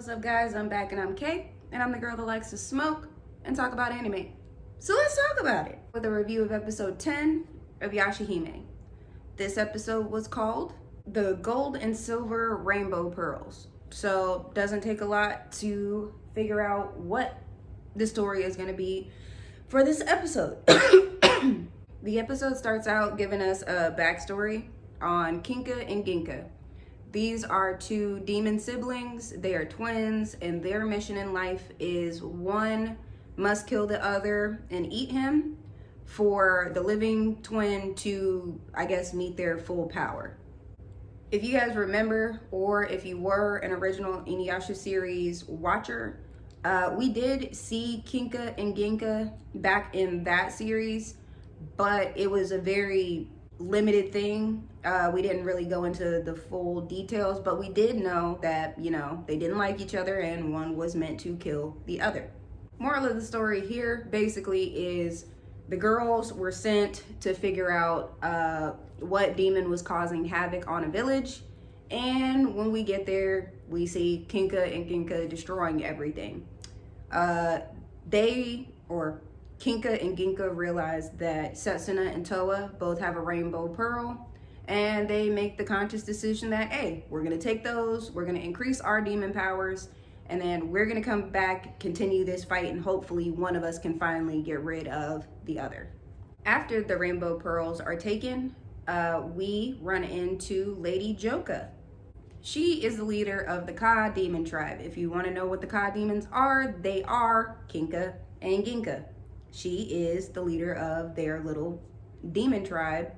What's up, guys? I'm back and I'm Kay, and I'm the girl that likes to smoke and talk about anime. So let's talk about it with a review of episode 10 of Yashahime. This episode was called The Gold and Silver Rainbow Pearls. So doesn't take a lot to figure out what the story is going to be for this episode. The episode starts out giving us a backstory on Kinka and Ginka. These are two demon siblings. They are twins, and their mission in life is one must kill the other and eat him for the living twin to, I guess, meet their full power. If you guys remember, or if you were an original Inuyasha series watcher, we did see Kinka and Ginka back in that series, but it was a very limited thing. We didn't really go into the full details, but we did know that, they didn't like each other and one was meant to kill the other. Moral of the story here basically is the girls were sent to figure out what demon was causing havoc on a village, and when we get there, we see Kinka and Ginka destroying everything. Kinka and Ginka realize that Setsuna and Toa both have a rainbow pearl, and they make the conscious decision that, hey, we're going to take those, we're going to increase our demon powers, and then we're going to come back, continue this fight, and hopefully one of us can finally get rid of the other. After the rainbow pearls are taken, we run into Lady Joka. She is the leader of the Ka demon tribe. If you want to know what the Ka demons are, they are Kinka and Ginka. She is the leader of their little demon tribe.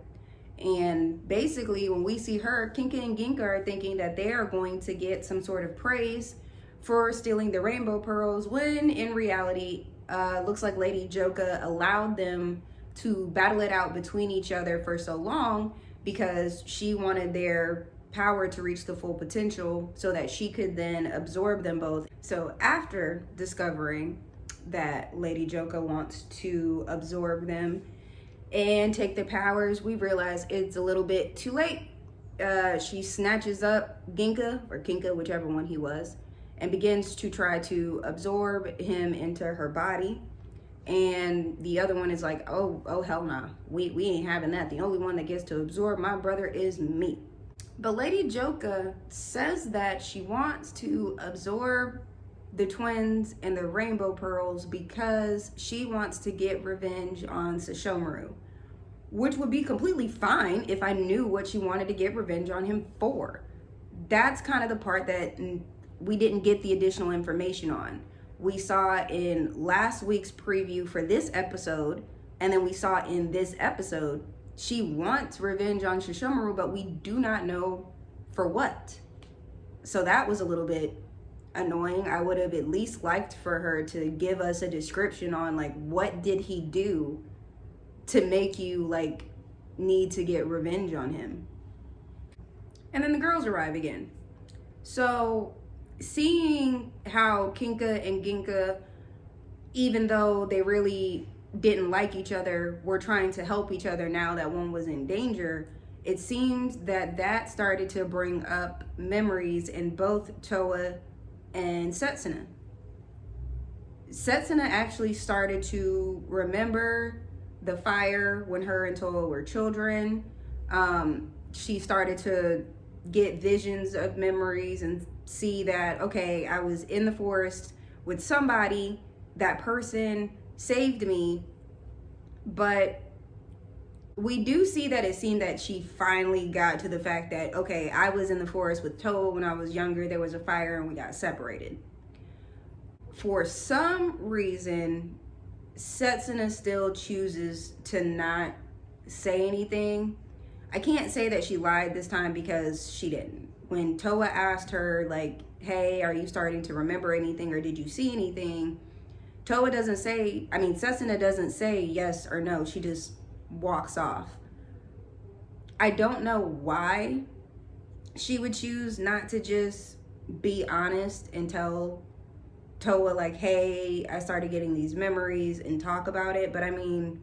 And basically, when we see her, Kinka and Ginka are thinking that they are going to get some sort of praise for stealing the rainbow pearls, when in reality, looks like Lady Joka allowed them to battle it out between each other for so long because she wanted their power to reach the full potential so that she could then absorb them both. So after discovering that Lady Joka wants to absorb them and take their powers, we realize it's a little bit too late. She snatches up Ginka, or Kinka, whichever one he was, and begins to try to absorb him into her body. And the other one is like, oh hell nah, we ain't having that. The only one that gets to absorb my brother is me. But Lady Joka says that she wants to absorb the twins and the rainbow pearls because she wants to get revenge on Sesshomaru, which would be completely fine if I knew what she wanted to get revenge on him for. That's kind of the part that we didn't get the additional information on. We saw in last week's preview for this episode, and then we saw in this episode, she wants revenge on Sesshomaru, but we do not know for what. So that was a little bit annoying. I would have at least liked for her to give us a description on, like, what did he do to make you, like, need to get revenge on him. And then the girls arrive again. So seeing how Kinka and Ginka, even though they really didn't like each other, were trying to help each other now that one was in danger, it seems that started to bring up memories in both Toa and Setsuna. Setsuna actually started to remember the fire when her and Toa were children. She started to get visions of memories and see that, okay, I was in the forest with somebody, that person saved me. But we do see that it seemed that she finally got to the fact that, okay, I was in the forest with Toa when I was younger, there was a fire and we got separated. For some reason, Setsuna still chooses to not say anything. I can't say that she lied this time because she didn't. When Toa asked her, like, hey, are you starting to remember anything or did you see anything? Setsuna doesn't say yes or no. She just walks off. I don't know why she would choose not to just be honest and tell Toa, like, hey, I started getting these memories and talk about it. But I mean,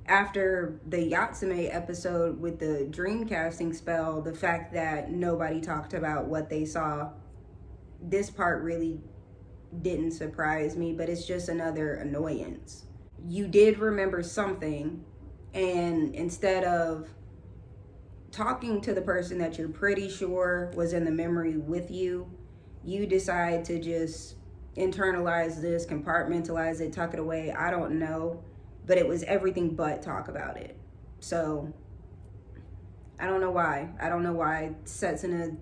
after the Yashahime episode with the dream casting spell, the fact that nobody talked about what they saw this part really didn't surprise me, but it's just another annoyance. You did remember something, and instead of talking to the person that you're pretty sure was in the memory with you, you decide to just internalize this, compartmentalize it, tuck it away. I don't know, but it was everything but talk about it. So I don't know why. I don't know why Setsuna,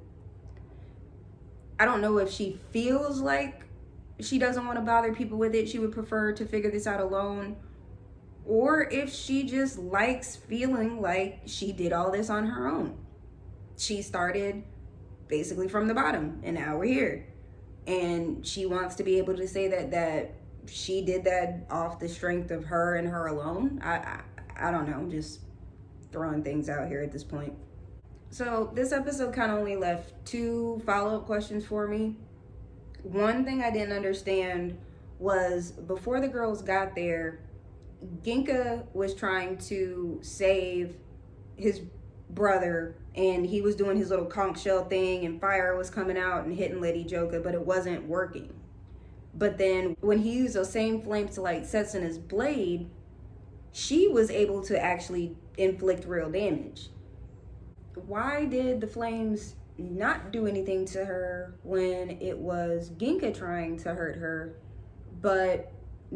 I don't know if she feels like she doesn't want to bother people with it. She would prefer to figure this out alone. Or if she just likes feeling like she did all this on her own. She started basically from the bottom, and now we're here. And she wants to be able to say that she did that off the strength of her and her alone. I don't know. I'm just throwing things out here at this point. So this episode kind of only left 2 follow-up questions for me. One thing I didn't understand was before the girls got there, Ginka was trying to save his brother, and he was doing his little conch shell thing, and fire was coming out and hitting Lady Joka, but it wasn't working. But then when he used those same flames to light Setsuna's blade, she was able to actually inflict real damage. Why did the flames not do anything to her when it was Ginka trying to hurt her, but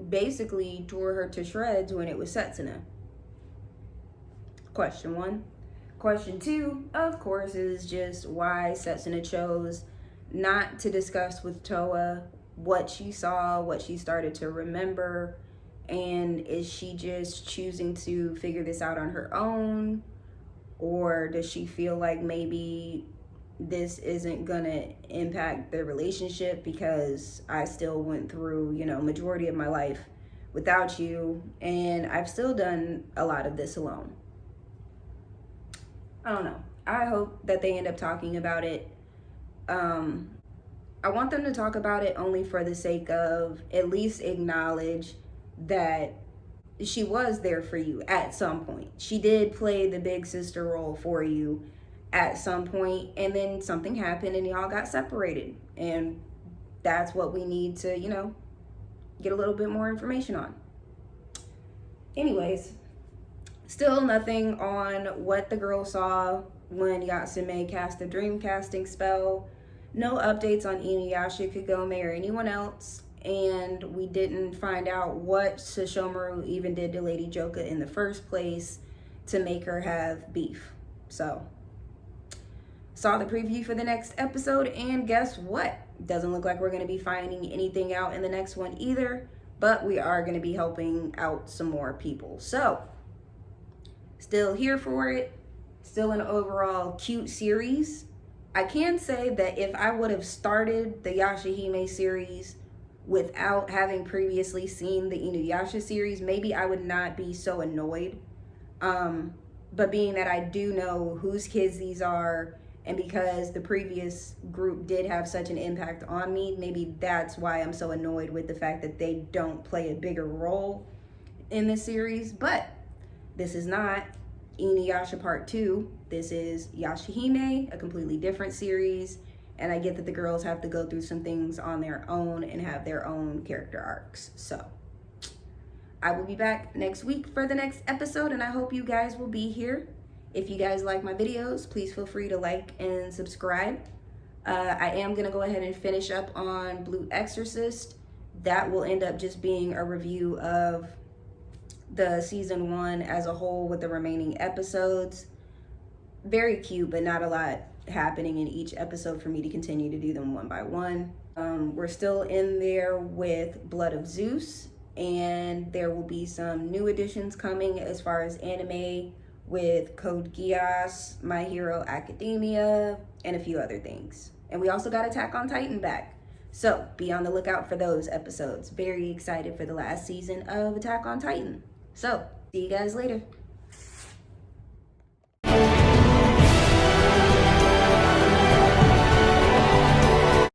basically tore her to shreds when it was Setsuna? Question 1. Question 2, of course, is just why Setsuna chose not to discuss with Toa what she saw, what she started to remember, and is she just choosing to figure this out on her own? Or does she feel like maybe this isn't gonna impact their relationship because I still went through, majority of my life without you, and I've still done a lot of this alone? I don't know. I hope that they end up talking about it. I want them to talk about it only for the sake of at least acknowledge that she was there for you at some point. She did play the big sister role for you at some point, and then something happened and y'all got separated. And that's what we need to, get a little bit more information on. Anyways, still nothing on what the girl saw when Yashahime cast the dream casting spell. No updates on Inuyasha, Kagome, or anyone else. And we didn't find out what Sesshomaru even did to Lady Joka in the first place to make her have beef. So, saw the preview for the next episode, and guess what? Doesn't look like we're going to be finding anything out in the next one either, but we are going to be helping out some more people. So, still here for it. Still an overall cute series. I can say that if I would have started the Yashahime series without having previously seen the Inuyasha series, maybe I would not be so annoyed. But being that I do know whose kids these are, and because the previous group did have such an impact on me, maybe that's why I'm so annoyed with the fact that they don't play a bigger role in this series. But this is not Inuyasha Part 2. This is Yashahime, a completely different series. And I get that the girls have to go through some things on their own and have their own character arcs. So I will be back next week for the next episode, and I hope you guys will be here. If you guys like my videos, please feel free to like and subscribe. I am going to go ahead and finish up on Blue Exorcist. That will end up just being a review of the season 1 as a whole with the remaining episodes. Very cute, but not a lot happening in each episode for me to continue to do them one by one. We're still in there with Blood of Zeus, and there will be some new additions coming as far as anime with Code Geass, My Hero Academia, and a few other things. And we also got Attack on Titan back, so be on the lookout for those episodes. Very excited for the last season of Attack on Titan. So see you guys later.